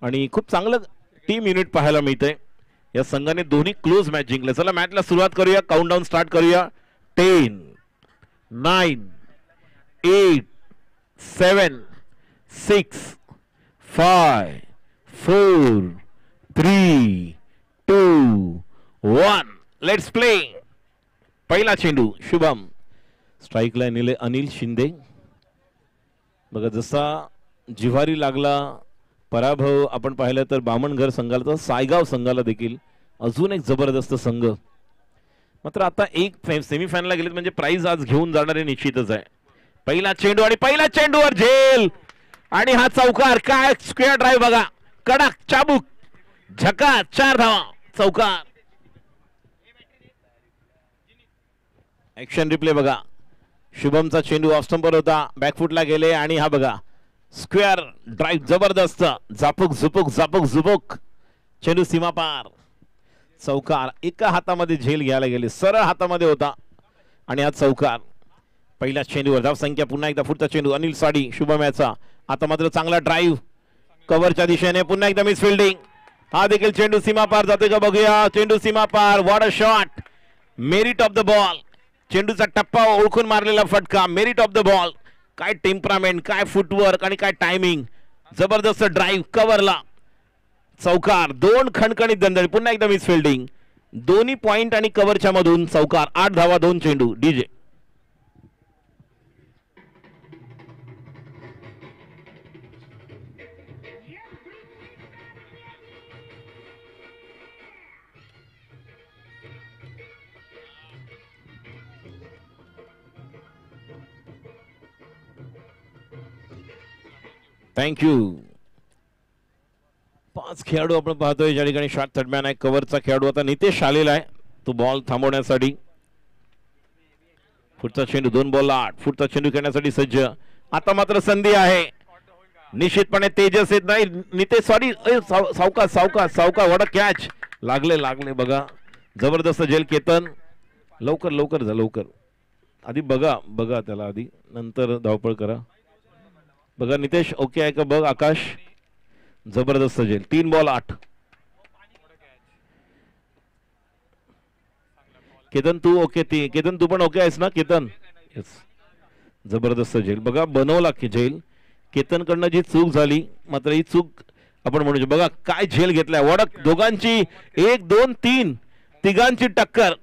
आणि खूप चांगलं टीम युनिट पाहायला मिळतंय या संघाने दोन्ही क्लोज मॅच जिंकले. चला मॅचला सुरुवात करूया, काउंटडाऊन स्टार्ट करूया. 10 9 8 7 6 5 4 3 2 1 लेट्स प्ले. पहिला चेंडू शुभम, स्ट्राईकला नेले अनिल शिंदे. बघा जसा जिव्हारी लागला पराभव आपण पाहिलं तर बामणघर संघाला तर सायगाव संघाला देखील अजून एक जबरदस्त संघ. मात्र आता एक सेमीफायनलला गेलेत म्हणजे प्राइज आज घेऊन जाणारे निश्चितच आहे. पहिला चेंडू आणि पहिल्या चेंडूवर झेल आणि हा चौकार. काय स्क्वेअर ड्राईव्ह बघा, कडक चाबूक झका, 4 धावा, चौकार. ऍक्शन रिप्ले बघा, शुभमचा चेंडू ऑफ स्टंपवर होता, बॅकफुटला गेले आणि हा बघा स्क्वेअर ड्राईव्ह जबरदस्त, झापूक झुपूक झापूक झुपूक, चेंडू सीमा पार, चौकार. एका हातामध्ये झेल घ्यायला गेले, सरळ हातामध्ये होता आणि हा चौकार. पहिल्या चेंडूवर धाव संख्या पुन्हा एकदा. पुढचा चेंडू अनिल साडी शुभम याचा. आता मात्र चांगला ड्राईव्ह कव्हरच्या दिशेने, पुन्हा एकदा मिस फिल्डिंग. हा देखील चेंडू सीमा पार जातोय का बघूया. चेंडू सीमा पार, what a shot, merit of the ball. चेंडूचा टप्पा ओळखून मारलेला फटका, मेरिट ऑफ द बॉल. काय टेम्परामेंट, काय फुटवर्क आणि काय टायमिंग, जबरदस्त ड्राईव्ह कव्हरला, चौकार. 2 खणखणीत दंडळी, पुन्हा एकदा मिस फिल्डिंग, दोन्ही पॉइंट आणि कव्हरच्या मधून चौकार. 8 धावा 2 चेंडू. DJ thank you. 5 खेळाडू आपण पाहतोय ज्या ठिकाणी शॉट थर्डमॅन आहे. कव्हरचा खेळाडू आता नितेश आलेला आहे तो बॉल थांबवण्यासाठी. पुढचा चेंडू 2 बॉलला 8. पुढचा चेंडू खेळण्यासाठी सज्ज. आता मात्र संधी आहे, निश्चितपणे तेजस येत नाही. नितेश सॉरी, सावका सावका सावका, वडा कॅच, लागले लागले बघा, जबरदस्त झेल. केतन लवकर लवकर जा, लवकर आधी बघा बघा त्याला आधी, नंतर धावपळ करा. बघा नितेश ओके आहे का बघ. आकाश जबरदस्त झेल. 3 बॉल 8. केतन तू ओके, केतन तू पण ओके आहेस ना केतन. येस, जबरदस्त झेल बघा, बनवला की झेल. केतन कडनं जी चूक झाली, मात्र ही चूक आपण म्हणू बघा काय झेल घेतलाय. वडक दोघांची 1 2 3 तिघांची टक्कर.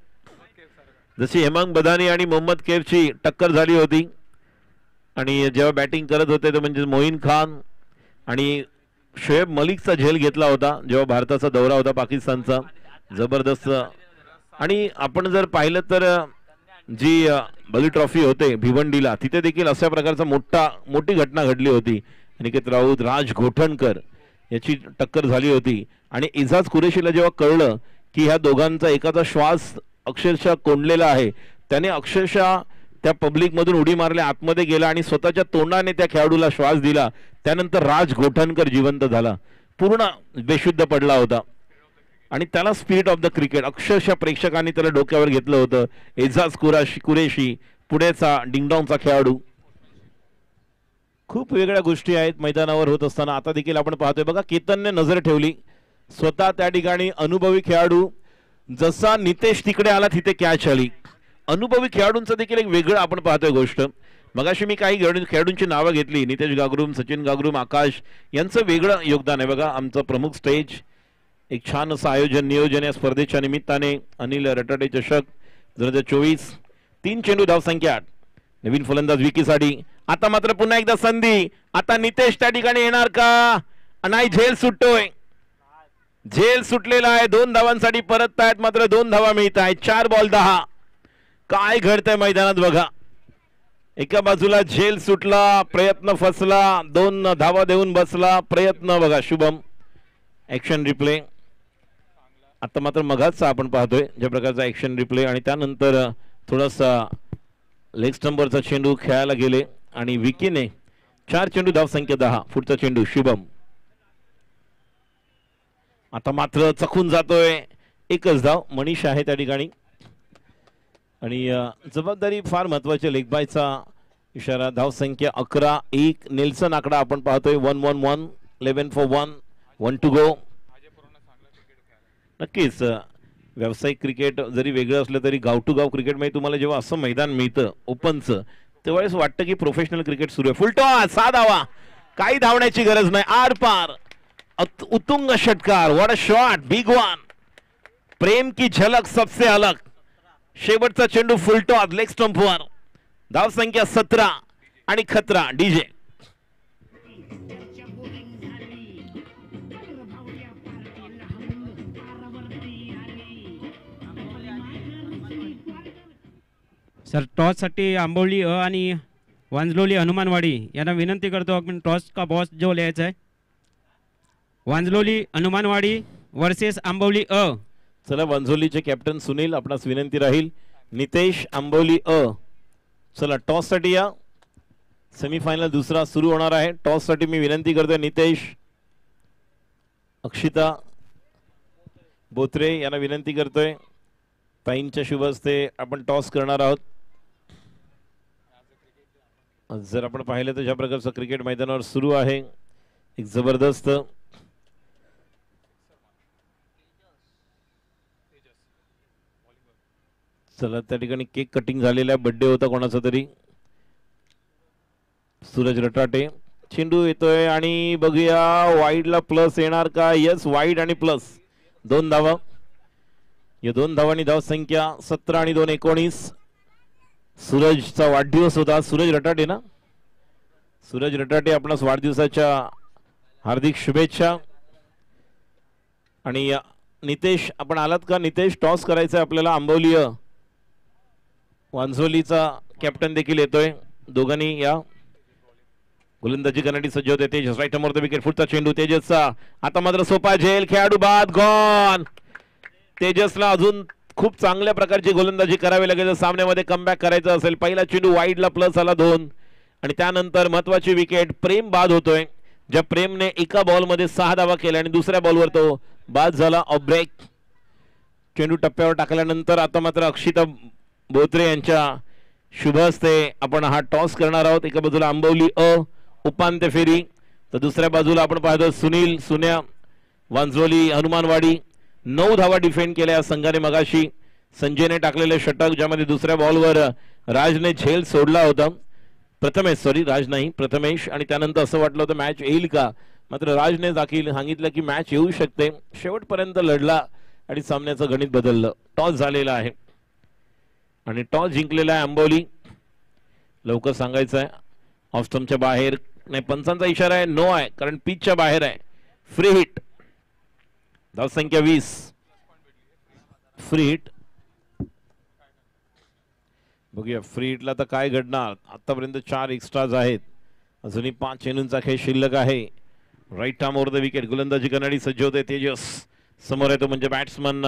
जशी हेमंत बदानी आणि मोहम्मद कैफची टक्कर झाली होती आणि जेव्हा बॅटिंग करत होते ते म्हणजे मोईन खान आणि शोएब मलिकचा झेल घेतला होता जेव्हा भारताचा दौरा होता पाकिस्तानचा, जबरदस्त. आणि आपण जर पाहिलं तर जी बली ट्रॉफी होते भिवंडीला, तिथे देखील अशा प्रकारचा मोठी घटना घडली होती. अनिकेत राऊत, राज घोटणकर याची टक्कर झाली होती. आणि इजाज कुरेशीला जेव्हा कळलं की ह्या दोघांचा एकाचा श्वास अक्षरशः कोंडलेला आहे, त्याने अक्षरशः त्या पब्लिक मधून उडी मारल्या, आतमध्ये गेला आणि स्वतःच्या तोंडाने त्या खेळाडूला श्वास दिला. त्यानंतर राज घोटणकर जिवंत झाला, पूर्ण बेशुद्ध पडला होता. आणि त्याला स्पिरिट ऑफ द क्रिकेट अक्षरशः प्रेक्षकांनी त्याला डोक्यावर घेतलं होतं. एजाज कुरेशी पुढेचा डिंगडॉंगचा खेळाडू. खूप वेगळ्या गोष्टी आहेत मैदानावर होत असताना. आता देखील आपण पाहतोय बघा, केतनने नजर ठेवली स्वतः त्या ठिकाणी. अनुभवी खेळाडू, जसा नितेश तिकडे आला तिथे कॅच आली. अनुभवी खेळाडूंचं देखील एक वेगळं आपण पाहतोय गोष्ट. मगाशी मी काही खेळाडूंची नावं घेतली, नितेश गागरूम, सचिन गागरूम, आकाश, यांचं वेगळं योगदान आहे बघा. आमचं प्रमुख स्टेज, एक छान असं आयोजन नियोजन या स्पर्धेच्या निमित्ताने. अनिल रटाटे चषक 2024. 3 चेंडू धावसंख्या 8. नवीन फलंदाज विकीसाठी. आता मात्र पुन्हा एकदा संधी. आता नितेश त्या ठिकाणी येणार का नाही, झेल सुटतोय, झेल सुटलेला आहे. 2 धावांसाठी परत आहेत, मात्र 2 धावा मिळत आहेत. 4 बॉल 10. काय घडतंय मैदानात बघा, एका बाजूला झेल सुटला, प्रयत्न फसला, 2 धावा देऊन बसला, प्रयत्न बघा शुभम. Action replay. आता मात्र मगाचा आपण पाहतोय ज्या प्रकारचा ऍक्शन रिप्ले आणि त्यानंतर थोडासा लेग स्टंपवरचा चेंडू खेळायला गेले आणि विकीने 4 चेंडू धावसंख्या 10. पुढचा चेंडू शुभम. आता मात्र चखून जातोय, 1च धाव. मनीष आहे त्या ठिकाणी आणि जबाबदारी फार महत्वाची. लेग बायचा इशारा. धावसंख्या 11-1. नेल्सन आकडा आपण पाहतोय. 1-1-1, 11 for 1, 1 to go. नक्कीच व्यावसायिक क्रिकेट जरी वेगळं असलं तरी गाव टू गाव क्रिकेटमध्ये तुम्हाला जेव्हा असं मैदान मिळतं ओपनचं तेव्हाच वाटतं की प्रोफेशनल क्रिकेट सुरू आहे. फुलटॉस 6 धावा, काही धावण्याची गरज नाही, आर पार, उत्तुंग षटकार. What a shot, big one. प्रेम की झलक सबसे अलग. शेवटचा चेंडू फुलटॉस लेग स्टंपवर. धाव संख्या 17 आणि खतरा डीजे. सर टॉससाठी आंबोली आणि वांजलोली हनुमानवाडी यांना विनंती करतो आपण टॉस का बॉस जो लिहायचा आहे. वांजलोली हनुमानवाडी वर्सेस आंबोली चला वांजोलीचे कॅप्टन सुनील आपणास विनंती राहील. नितेश आंबोली चला टॉस साठी या. सेमीफायनल दुसरा सुरू होणार आहे. टॉस साठी मी विनंती करतोय नितेश, अक्षिता बोत्रे यांना विनंती करतोय. ताईंच्या शुभ हस्ते आपण टॉस करणार आहोत. जर आपण पाहिलं तर ज्या प्रकारचं क्रिकेट मैदानावर सुरू आहे एक जबरदस्त. चला त्या ठिकाणी केक कटिंग झालेला आहे, बर्थडे होता कोणाचा तरी. सूरज रटाटे, चेंडू येतोय आणि बघूया वाईडला प्लस येणार का. यस, वाईड आणि प्लस 2 धावा. या 2 धावांनी धाव संख्या 17 आणि 2 19. सूरजचा वाढदिवस होता. सूरज रटाटे ना, सूरज रटाटे आपणास वाढदिवसाच्या हार्दिक शुभेच्छा. आणि नितेश आपण आलात का. नितेश टॉस करायचा आहे आपल्याला. आंबोली वांझोलीचा कॅप्टन देखील येतोय. दोघांनी या गोलंदाजी करण्यासाठी सज्ज होते. तेजस राईट समोर विकेट. पुढचा चेंडू तेजसचा. आता मात्र सोपा झेल, खेळाडू बाद, गॉन. तेजसला अजून खूप चांगल्या प्रकारची गोलंदाजी करावी लागेल सामन्यामध्ये कमबॅक करायचं असेल. पहिला चेंडू वाईडला प्लस आला 2 आणि त्यानंतर महत्वाची विकेट. प्रेम बाद होतोय. ज्या प्रेमने एका बॉलमध्ये 6 धावा केल्या आणि दुसऱ्या बॉलवर तो बाद झाला. Off break. चेंडू टप्प्यावर टाकल्यानंतर आता मात्र अक्षिता बोत्रे यांच्या शुभ हस्ते आपण हा टॉस करणार आहोत. एका बाजूला आंबवली उपांत्य फेरी तर दुसऱ्या बाजूला आपण पाहतो सुनील सुन्या वांजोली हनुमानवाडी. 9 धावा डिफेंड केल्या या संघाने मगाशी. संजयने टाकलेले षटक ज्यामध्ये दुसऱ्या बॉलवर राजने झेल सोडला होता. राज नाही प्रथमेश. आणि त्यानंतर असं वाटलं होतं मॅच येईल का, मात्र राजने देखील सांगितलं की मॅच येऊ शकते. शेवटपर्यंत लढला आणि सामन्याचं गणित बदललं. टॉस झालेला आहे आणि टॉस जिंकलेला आहे आंबोली. लवकर सांगायचं आहे ऑफ स्टंपच्या बाहेर नाही. पंचांचा इशारा आहे नो आहे कारण पिचच्या बाहेर आहे. Free hit. धाव संख्या 20. Free hit. बघूया फ्री हिटला तर काय घडणार. आतापर्यंत 4 एक्स्ट्राज आहेत. अजूनही 5 चेंडूंचा खेळ शिल्लक आहे. Right arm over the wicket. गोलंदाजी करणारी सज्ज होते तेजस. समोर येतो म्हणजे बॅट्समन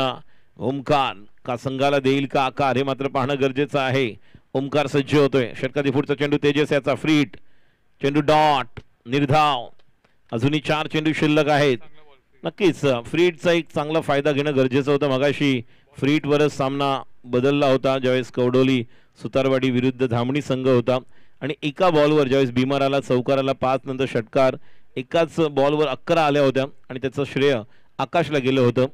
ओमकार. का संघाला देईल का आकार हे मात्र पाहणं गरजेचं आहे. ओमकार सज्ज होतोय. षटकाधी पुढचा चेंडू तेजस याचा. Free hit. चेंडू डॉट निर्धाव. अजूनही 4 चेंडू शिल्लक आहेत. नक्कीच फ्री हिटचा एक चांगला फायदा घेणं गरजेचं होतं. मगाशी फ्री हिटवरच सामना बदलला होता ज्यावेळेस कवडोली सुतारवाडी विरुद्ध धामणी संघ होता आणि एका बॉलवर ज्यावेळेस बिमाराला चौकाराला 5 नंतर षटकार एकाच बॉलवर 11 आल्या होत्या आणि त्याचं श्रेय आकाशला गेलं होतं.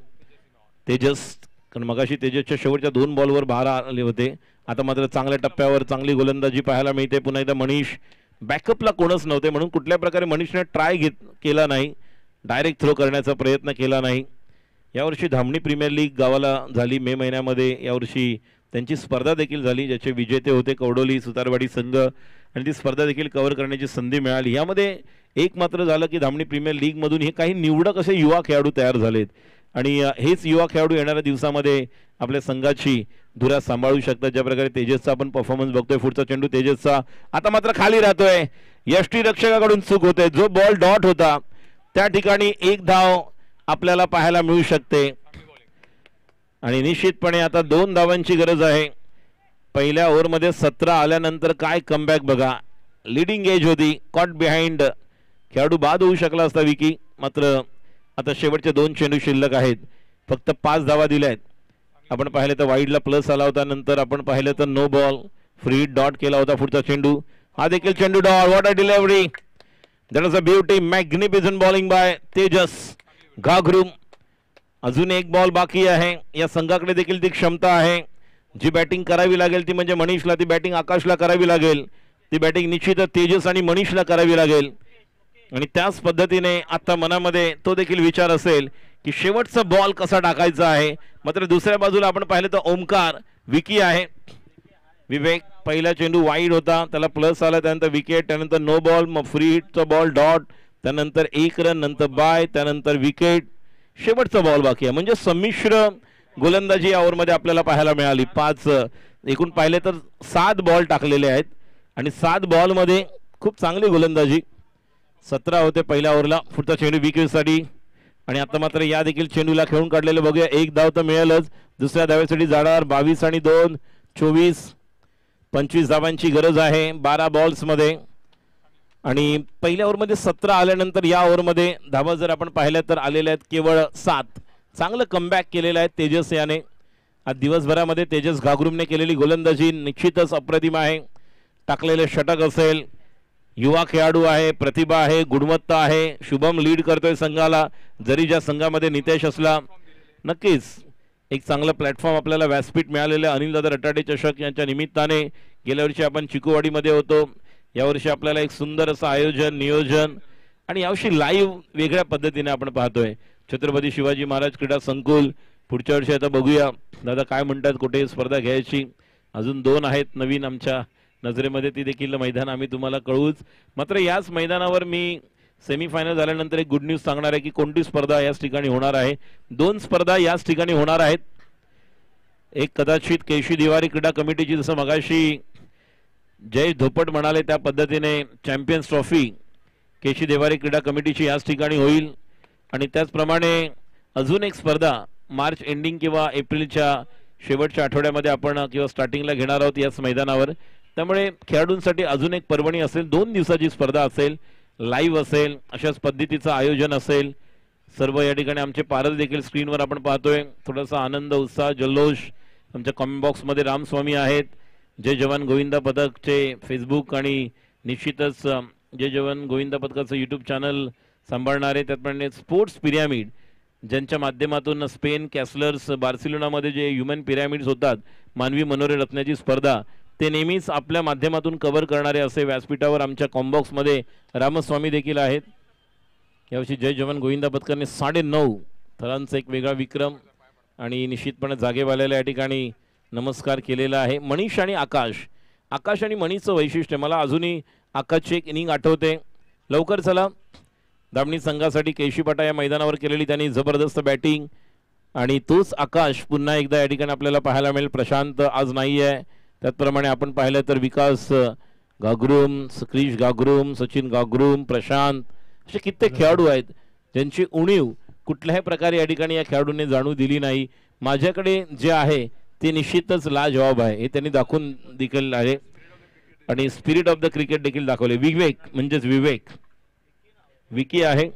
तेजस कारण मगाशी तेजसच्या शेवटच्या 2 बॉलवर 12 आले होते. आता मात्र चांगल्या टप्प्यावर चांगली गोलंदाजी पाहायला मिळते. पुन्हा एकदा मनीष बॅकअपला कोणच नव्हते म्हणून कुठल्या प्रकारे मनीषने ट्राय केला नाही. डायरेक्ट थ्रो करण्याचा प्रयत्न केला नाही. यावर्षी धामणी प्रीमियर लीग गावाला झाली मे महिन्यामध्ये. यावर्षी त्यांची स्पर्धा देखील झाली ज्याचे विजेते होते कवडोली सुतारवाडी संघ आणि ती स्पर्धा देखील कव्हर करण्याची संधी मिळाली. यामध्ये एक मात्र झालं की धामणी प्रीमियर लीगमधून हे काही निवडक असे युवा खेळाडू तयार झालेत आणि हेच युवा खेळाडू येणाऱ्या दिवसामध्ये आपल्या संघाची धुरा सांभाळू शकतात. ज्या प्रकारे तेजसचा आपण परफॉर्मन्स बघतोय. पुढचा चेंडू तेजसचा. आता मात्र खाली राहतोय. यष्टीरक्षकाकडून चूक होते. जो बॉल डॉट होता त्या ठिकाणी 1 धाव आपल्याला पाहायला मिळू शकते आणि निश्चितपणे आता 2 धावांची गरज आहे. पहिल्या ओव्हरमध्ये 17 आल्यानंतर काय कमबॅक बघा. लीडिंग एज होती. Caught behind. खेळाडू बाद होऊ शकला असता विकी. मात्र आता शेवटचे 2 चेंडू शिल्लक आहेत. फक्त 5 धावा दिल्या आहेत. आपण पाहिलं तर वाईडला प्लस आला होता. नंतर आपण पाहिलं तर नो बॉल फ्री डॉट केला होता. पुढचा चेंडू हा देखील चेंडू dot. What a delivery. That is a beauty. Magnificent bowling by Tejas. घाघरूम. अजून एक बॉल बाकी आहे. या संघाकडे देखील ती क्षमता आहे. जी बॅटिंग करावी लागेल ती म्हणजे मनीषला, ती बॅटिंग आकाशला करावी लागेल. ती बॅटिंग निश्चितच तेजस आणि मनीषला करावी लागेल. आणि त्याच पद्धतीने आता मनामध्ये तो देखील विचार असेल की शेवटचा बॉल कसा टाकायचा आहे. मात्र दुसऱ्या बाजूला आपण पाहिलं तर ओमकार, विकी आहे. विवेक पहिला चेंडू वाईड होता, त्याला प्लस आला, त्यानंतर विकेट, त्यानंतर नो बॉल, मग फ्री हिटचा बॉल डॉट, त्यानंतर 1 रन, नंतर बाय, त्यानंतर विकेट. शेवटचा बॉल बाकी आहे. म्हणजे संमिश्र गोलंदाजी या ओव्हरमध्ये आपल्याला पाहायला मिळाली. 5 एकूण पाहिले तर 7 बॉल टाकलेले आहेत आणि 7 बॉलमध्ये खूप चांगली गोलंदाजी. 17 होते पहिल्या ओव्हरला. पुढचा चेंडू विकेटसाठी आणि आता मात्र या देखील चेंडूला खेळून काढलेले बघूया. 1 धाव तर मिळेलच. दुसऱ्या धावेसाठी जाणार. 22 आणि 2 24, 25 धावांची गरज आहे 12 बॉल्समध्ये. आणि पहिल्या ओव्हरमध्ये 17 आल्यानंतर या ओव्हरमध्ये धावा जर आपण पाहिल्या तर आलेल्या आहेत केवळ 7. चांगलं कमबॅक केलेलं आहे तेजस याने. आज दिवसभरामध्ये तेजस घाघरूमने केलेली गोलंदाजी निश्चितच अप्रतिम आहे. टाकलेले षटक असेल, युवा खेळाडू आहे, प्रतिभा आहे, गुणवत्ता आहे. शुभम लीड करतोय संघाला. जरी ज्या संघामध्ये नितेश असला, नक्कीच एक चांगलं प्लॅटफॉर्म आपल्याला व्यासपीठ मिळालेलं आहे. अनिलदादा रटाडे चषक यांच्या निमित्ताने. गेल्या वर्षी आपण चिकूवाडीमध्ये होतो, यावर्षी आपल्याला एक सुंदर असं आयोजन, नियोजन आणि यावर्षी लाईव्ह वेगळ्या पद्धतीने आपण पाहतोय. छत्रपती शिवाजी महाराज क्रीडा संकुल. पुढच्या वर्षी आता बघूया दादा काय म्हणतात, कुठे स्पर्धा घ्यायची. अजून 2 आहेत नवीन आमच्या नजरेमध्ये, ती देखील मैदान आम्ही तुम्हाला कळवूच. मात्र याच मैदानावर मी सेमीफायनल झाल्यानंतर एक गुड न्यूज सांगणार आहे की कोणती स्पर्धा याच ठिकाणी होणार आहे. 2 स्पर्धा याच ठिकाणी होणार आहेत. एक कदाचित केशी दिवारी क्रीडा कमिटीची, जसं मगाशी जय धोपट म्हणाले त्या पद्धतीने चॅम्पियन्स ट्रॉफी केशी देवारी क्रीडा कमिटीची याच ठिकाणी होईल. आणि त्याचप्रमाणे अजून एक स्पर्धा मार्च एंडिंग किंवा एप्रिलच्या शेवटच्या आठवड्यामध्ये आपण किंवा स्टार्टिंगला घेणार आहोत याच मैदानावर. त्यामुळे खेळाडूंसाठी अजून एक पर्वणी असेल. 2 दिवसाची स्पर्धा असेल, लाईव्ह असेल, अशाच पद्धतीचं आयोजन असेल. सर्व या ठिकाणी आमचे पारस देखील स्क्रीनवर आपण पाहतोय. थोडासा आनंद, उत्साह, जल्लोष. आमच्या कॉमेंट बॉक्समध्ये रामस्वामी आहेत. जय जवान गोविंदा पथकचे फेसबुक आणि निश्चितच जय जवान गोविंदा पथकाचं यूट्यूब चॅनल सांभाळणारे. त्याचप्रमाणे स्पोर्ट्स पिरॅमिड, ज्यांच्या माध्यमातून स्पेन, कॅसलर्स, बार्सिलोनामध्ये जे ह्युमन पिरॅमिड्स होतात, मानवी मनोरे रत्नाची स्पर्धा, ते नेहमीच आपल्या माध्यमातून कव्हर करणारे असे व्यासपीठावर आमच्या कॉम्बॉक्समध्ये रामस्वामी देखील आहेत. यावर्षी जय जवान गोविंदा पथकाने 9.5 थरांचा एक वेगळा विक्रम आणि निश्चितपणे जागेवाल्याला या ठिकाणी नमस्कार केलेला आहे. मनीष आणि आकाश. आकाश आणि मनीषचं वैशिष्ट्य, मला अजूनही आकाशची एक इनिंग आठवते. लवकर चला. दामणी संघासाठी केशीपाटा या मैदानावर केलेली त्यांनी जबरदस्त बॅटिंग आणि तोच आकाश पुन्हा एकदा या ठिकाणी आपल्याला पाहायला मिळेल. प्रशांत आज नाही आहे. त्याचप्रमाणे आपण पाहिलं तर विकास घाघरूम, क्रिश घाघरूम, सचिन घाघरूम, प्रशांत, असे कित्येक खेळाडू आहेत ज्यांची उणीव कुठल्याही प्रकारे या ठिकाणी या खेळाडूंनी जाणू दिली नाही. माझ्याकडे जे आहे ते निश्चितच लाजवाब आहे, हे त्यांनी दाखवून देखील आहे आणि स्पिरिट ऑफ द क्रिकेट देखील दाखवले. विवेक म्हणजेच विवेक, विकी आहे.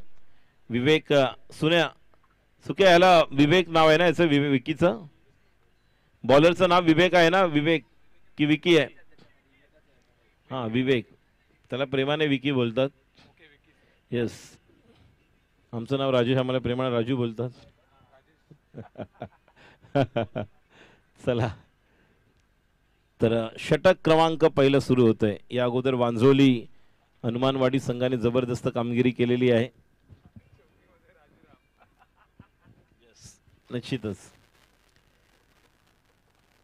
विवेक सुक्या ह्याला विवेक नाव आहे ना याचं, विकीचं बॉलरचं नाव विवेक आहे ना. विवेक की विकी आहे? हां विवेक, त्याला प्रेमाने विकी बोलतात. येस, आमचं नाव राजू, आम्हाला प्रेमाने राजू बोलतात. चला तर षटक क्रमांक पहिलं सुरू होतंय. या अगोदर वांझोली हनुमानवाडी संघाने जबरदस्त कामगिरी केलेली आहे. निश्चितच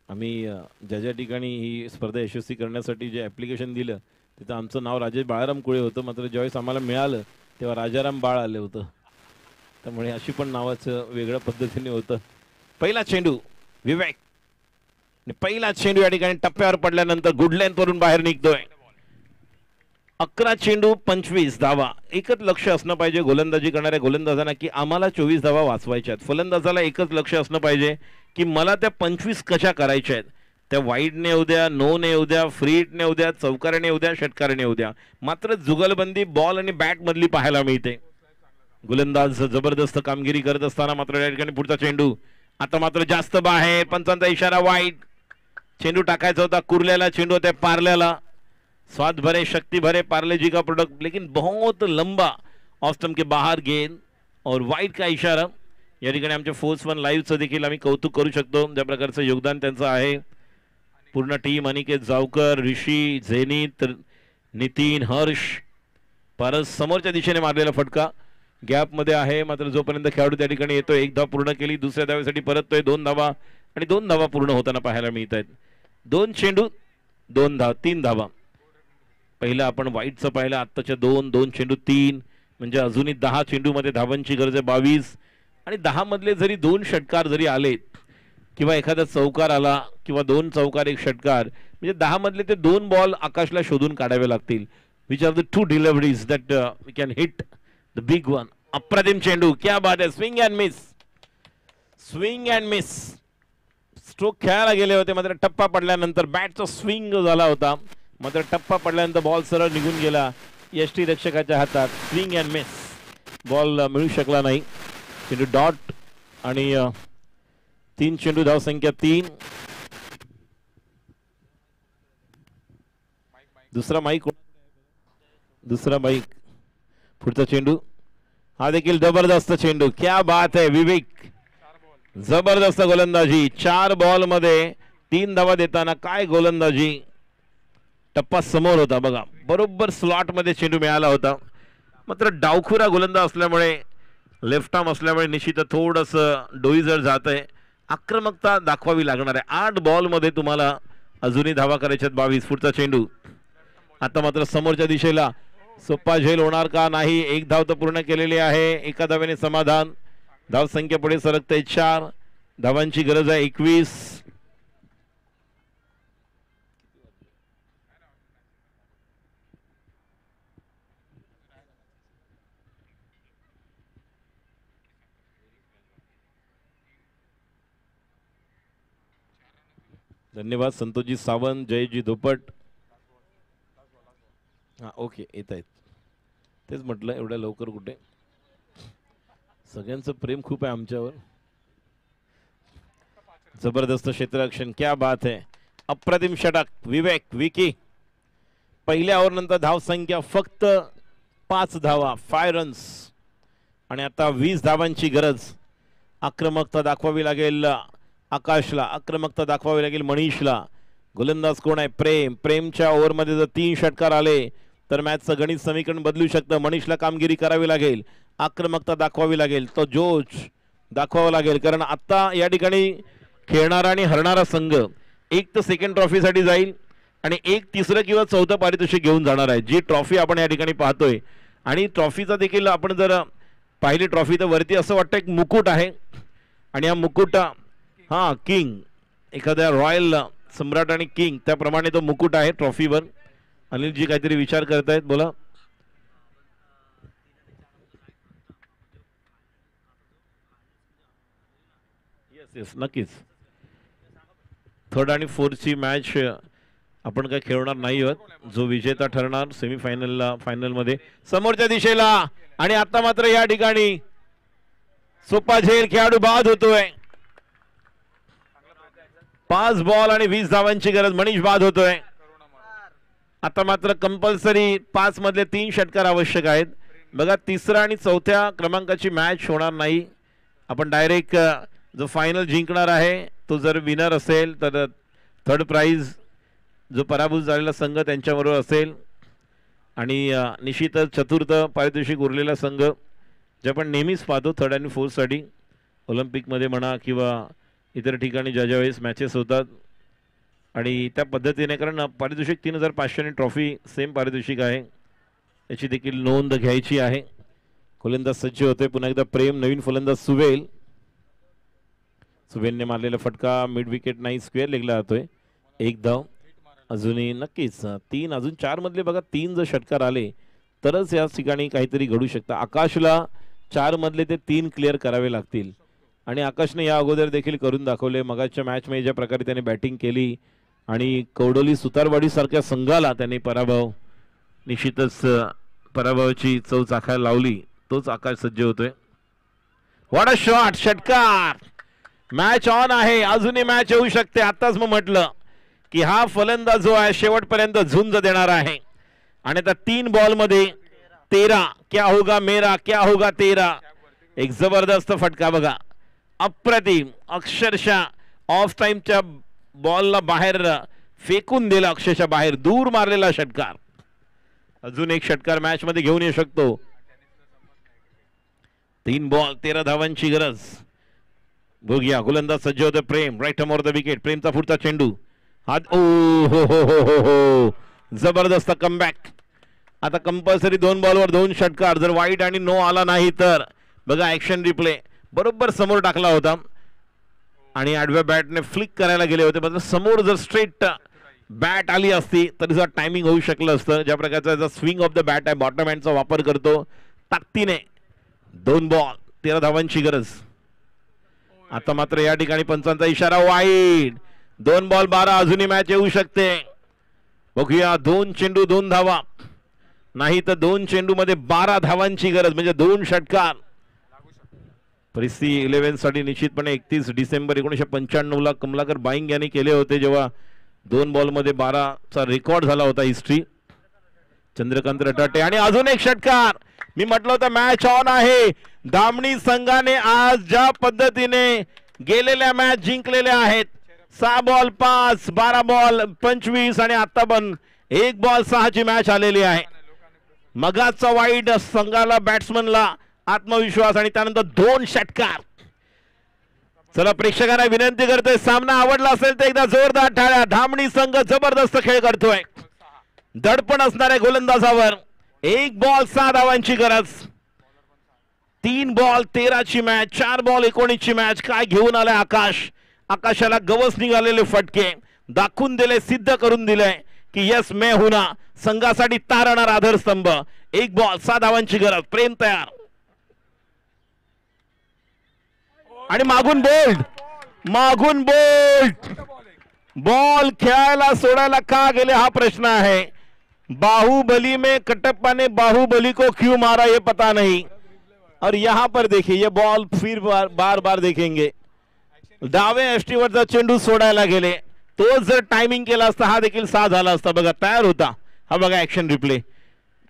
आम्ही ज्या ठिकाणी ही स्पर्धा यशस्वी करण्यासाठी जे ॲप्लिकेशन दिलं तिथं आमचं नाव राजेश बाळाराम कुळे होतं. मात्र ज्यावेळेस आम्हाला मिळालं तेव्हा राजाराम बाळ आलं होतं. त्यामुळे अशी पण नावाचं वेगळ्या पद्धतीने होतं. पहिला चेंडू विवेक, पहिला चेंडू या ठिकाणी टप्प्यावर पडल्यानंतर गुड लेंथ वरून बाहेर निघतोय. 11 चेंडू 25 धावा. एकच लक्ष असणं पाहिजे गोलंदाजी करणाऱ्या गोलंदाजांना की आम्हाला 24 धावा वाचवायच्या आहेत. फलंदाजाला एकच लक्ष असणं पाहिजे की मला त्या 25 कशा करायच्या आहेत. त्या वाईडने येऊ द्या, नोने येऊ द्या, फ्री हिटने येऊ द्या, चौकाराने येऊ द्या, षटकाराने येऊ द्या. मात्र जुगलबंदी बॉल आणि बॅट मधली पाहायला मिळते. गोलंदाज जबरदस्त कामगिरी करत असताना मात्र या ठिकाणी पुढचा चेंडू आता मात्र जास्त बाहेर. पंचांचा इशारा वाईड. चेंडू टाकायचा होता कुर्ल्याला, चेंडू होता पार्ल्याला. स्वाद भरे शक्ति भरे पार्ले जी का प्रोडक्ट, लेकिन बहुत लंबा ऑफ स्टंप के बाहर गेंद और वाईट का इशारा. या ठिकाणी आमच्या फोर्स वन लाईव्हचं देखील आम्ही कौतुक करू शकतो ज्या प्रकारचं योगदान त्यांचं आहे. पूर्ण टीम अनिकेत जावकर, ऋषी, झेनित, नितीन, हर्ष, परस समोरच्या दिशेने मारलेला फटका गॅपमध्ये आहे. मात्र जोपर्यंत खेळाडू त्या ठिकाणी येतो, एक धाव पूर्ण केली, दुसऱ्या धावेसाठी परततोय, 2 धावा आणि 2 धावा पूर्ण होताना पाहायला मिळत आहेत. 2 चेंडू 2 धाव, 3 धावा. पहिला आपण वाईटचं पाहिलं, आत्ताच्या 2 चेंडू 3, म्हणजे अजूनही 10 चेंडूमध्ये धावांची गरज आहे. 22 आणि 10 मधले जरी 2 षटकार जरी आले किंवा एखादा चौकार आला किंवा 2 चौकार 1 षटकार, म्हणजे 10 मधले ते 2 बॉल आकाशला शोधून काढावे लागतील. Which are the 2 deliveries that we can hit the big one. अप्रतिम चेंडू, क्या बात आहे. Swing and miss, swing and miss. Stroke खेळायला गेले होते, मात्र टप्पा पडल्यानंतर बॅटचा स्विंग झाला होता, मात्र टप्पा पडल्यानंतर बॉल सरळ निघून गेला यष्टी रक्षकाच्या हातात. स्विंग अँड मिस, बॉल मिळू शकला नाही. चेंडू डॉट आणि 3 चेंडू, धाव संख्या 3. दुसरा माईक, पुढचा चेंडू, हा देखील जबरदस्त चेंडू. क्या बात आहे विवेक, जबरदस्त गोलंदाजी. 4 बॉल मध्ये 3 धावा देताना काय गोलंदाजी. टप्पा समोर होता बघा, बरोबर स्लॉट मध्ये चेंडू मिळाला होता. मात्र डावखुरा गोलंदाज असल्यामुळे, लेफ्ट आर्म असल्यामुळे निश्चित थोडस डोईजर जात आहे. आक्रमकता दाखवावी लागणार आहे. 8 बॉल मध्ये तुम्हाला अजूनही धावा करायच्यात 22. पुढचा चेंडू, आता मात्र समोरच्या दिशेला सोपा झेल होणार का नाही. 1 धाव तर पूर्ण केलेली आहे, 1 धावेने समाधान. धाव संख्या पुढे सरकते 4, धावांची गरज आहे 21. धन्यवाद संतोषजी सावंत, जयजी धोपट. हा ओके, येत आहेत. तेच म्हटलं एवढ्या लवकर कुठे. सगळ्यांचं प्रेम खूप आहे आमच्यावर. जबरदस्त क्षेत्ररक्षण, क्या बात है. अप्रतिम षटक विवेक, विकी. पहिल्या ओव्हर नंतर धाव संख्या फक्त 5 धावा, 5 रन्स. आणि आता 20 धावांची गरज. आक्रमकता दाखवावी लागेल आकाशला, आक्रमकता दाखवावी लागेल मनीषला. गोलंदाज कोण आहे? प्रेम. प्रेमच्या ओव्हरमध्ये जर 3 षटकार आले तर मॅचचं गणित समीकरण बदलू शकतं. मनीषला कामगिरी करावी लागेल, आक्रमकता दाखवावी लागेल, तो जोश दाखवावा लागेल. कारण आता या ठिकाणी खेळणारा आणि हरणारा संघ एक तर सेकंड ट्रॉफीसाठी जाईल आणि एक तिसरं किंवा चौथं पारितोषिक घेऊन जाणार आहे. जी ट्रॉफी आपण या ठिकाणी पाहतोय, आणि ट्रॉफीचा देखील आपण जर पाहिली ट्रॉफी तर वरती असं वाटतं एक मुकुट आहे, आणि हा मुकुट हा किंग, एखाद्या रॉयल सम्राट आणि किंग त्याप्रमाणे तो मुकुट आहे ट्रॉफीवर. अनिलजी काहीतरी विचार करतायत, बोला. येस येस, नक्कीच. 3rd आणि 4th मॅच आपण काय खेळणार नाही आहोत. जो विजेता ठरणार सेमीफायनलला, फायनलमध्ये समोरच्या दिशेला. आणि आता मात्र या ठिकाणी सोपा झेल खेळाडू बाद होतोय. 5 बॉल आणि 20 धावांची गरज. मनीष बाद होतोय. आता मात्र कंपल्सरी 5 मधले 3 षटकार आवश्यक आहेत. बघा, 3रा आणि 4थ्या क्रमांकाची मॅच होणार नाही. आपण डायरेक्ट जो फायनल जिंकणार आहे तो जर विनर असेल तर 3rd प्राइज, जो पराभूत झालेला संघ त्यांच्याबरोबर असेल. आणि निश्चितच 4th पारितोषिक उरलेला संघ, जे आपण नेहमीच पाहतो 3rd आणि 4th साठी ऑलिम्पिकमध्ये म्हणा किंवा इतर ठिकाणी ज्या ज्यावेळेस मॅचेस होतात. आणि त्या पद्धतीने, कारण पारितोषिक 3500 आणि ट्रॉफी सेम पारितोषिक आहे, याची देखील नोंद घ्यायची आहे. गोलंदाज सज्ज होते पुन्हा एकदा प्रेम. नवीन फलंदाज सुवेल. सुवेलने मारलेला फटका मिड विकेट नाही, स्क्वेअर लेगला जातोय. 1 धाव अजूनही. नक्कीच 3, अजून 4 मधले बघा 3 जर षटकार आले तरच या ठिकाणी काहीतरी घडू शकतं. आकाशला 4 मधले ते 3 क्लिअर करावे लागतील, आणि आकाशने या अगोदर देखील करून दाखवले. मगाच्या मॅचमध्ये ज्या प्रकारे त्याने बॅटिंग केली आणि कवडोली सुतारवाडी सारख्या संघाला त्याने निश्चितच पराभवाची चव चाखायला लावली. तोच आकाश सज्ज होतोय. व्हॉट अ शॉट, षटकार. मॅच ऑन आहे, अजूनही मॅच येऊ शकते. आताच मग म्हटलं की हा फलंदाज जो आहे शेवटपर्यंत झुंज देणार आहे. आणि आता 3 बॉल मध्ये 13, क्या होगा मेरा, क्या होगा तेरा, एक जबरदस्त फटका बघा, अप्रतिम, अक्षरशः ऑफ टाइमच्या बॉलला बाहेर फेकून दिला, अक्षरशः बाहेर दूर मारलेला षटकार. अजून एक षटकार मॅच मध्ये घेऊन येऊ शकतो. 3 बॉल 13 धावांची गरज. बघूया गोलंदाज सज्ज होते प्रेम, राईट ऑफ द विकेट. प्रेमचा पुढचा चेंडू हात, ओ हो हो हो हो हो, जबरदस्त कमबॅक. आता कंपल्सरी 2 बॉलवर 2 षटकार. जर वाईट आणि नो आला नाही तर बघा ऍक्शन रिप्ले बरोबर समोर टाकला होता आणि आडव्या बॅटने फ्लिक करायला गेले होते, मात्र समोर जर स्ट्रेट बॅट आली असती तरी सुद्धा टायमिंग होऊ शकलं असतं. ज्या प्रकारचा स्विंग ऑफ द बॅट आहे, बॉटम हँडचा वापर करतो ताकदीने. 2 बॉल 13 धावांची गरज. आता मात्र या ठिकाणी पंचांचा इशारा वाईड. 2 बॉल 12, अजूनही मॅच येऊ शकते. बघूया, 2 चेंडू 2 धावा, नाही तर 2 चेंडू मध्ये 12 धावांची गरज, म्हणजे 2 षटकार. परिस्थिती 11 साठी निश्चितपणे 31 डिसेंबर 1995 ला कमलाकर बाईंग यांनी केले होते, जेव्हा 2 बॉल मध्ये 12 चा रेकॉर्ड झाला होता हिस्ट्री. चंद्रकांत रटाटे आणि अजून एक षटकार. मी म्हटलं होतं मॅच ऑन आहे. धामणी संघाने आज ज्या पद्धतीने गेलेल्या मॅच जिंकलेल्या आहेत, 6 बॉल 5, 12 बॉल 25 आणि आता पण 1 बॉल 6 ची मॅच आलेली आहे. मगाचा वाईड संघाला, बॅट्समनला आत्मविश्वास आणि त्यानंतर 2 षटकार. चला प्रेक्षकांना विनंती करतोय, सामना आवडला असेल तर एकदा जोरदार टाळ्या. धामणी संघ जबरदस्त खेळ करतोय, दडपण असणाऱ्या गोलंदाजावर. 1 बॉल 6 धावांची गरज. 3 बॉल 13 ची मॅच, 4 बॉल 19 ची मॅच. काय घेऊन आलाय आकाश. आकाशाला गवस निघालेले फटके दाखवून दिले, सिद्ध करून दिले की यस मैं हूं ना. संघासाठी तारणार आधारस्तंभ. 1 बॉल 6 धावांची गरज. प्रेम तयार आणि मागून बोल्ड, मागून बोल्ड. बॉल खेळायला सोडायला का गेले हा प्रश्न आहे. बाहुबली में कटप्पा ने बाहुबली को क्यों मारा ये पता नहीं. और यहां पर देखिए ये बॉल फिर बार बार देखेंगे. डावे एष्टीवरचा चेंडू सोडायला गेले, तो जर टायमिंग केला असता हा देखील 6 झाला असता. बघा तयार होता, हा बघा ऍक्शन रिप्ले.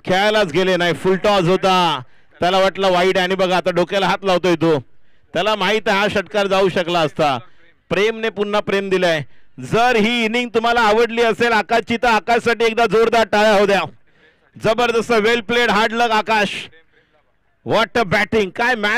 खेळायलाच गेले नाही, फुल टॉस होता, त्याला वाटलं वाईट आणि बघा आता डोक्याला हात लावतोय तो. त्याला माहित आहे हा षटकार जाऊ शकला असता. प्रेमने पुन्हा प्रेम दिलाय. जर ही इनिंग तुम्हाला आवडली असेल आकाशची तर आकाशसाठी एकदा जोरदार टाळ्या होऊ द्या. जबरदस्त, well played, hard luck Akash. What a batting. काय मॅच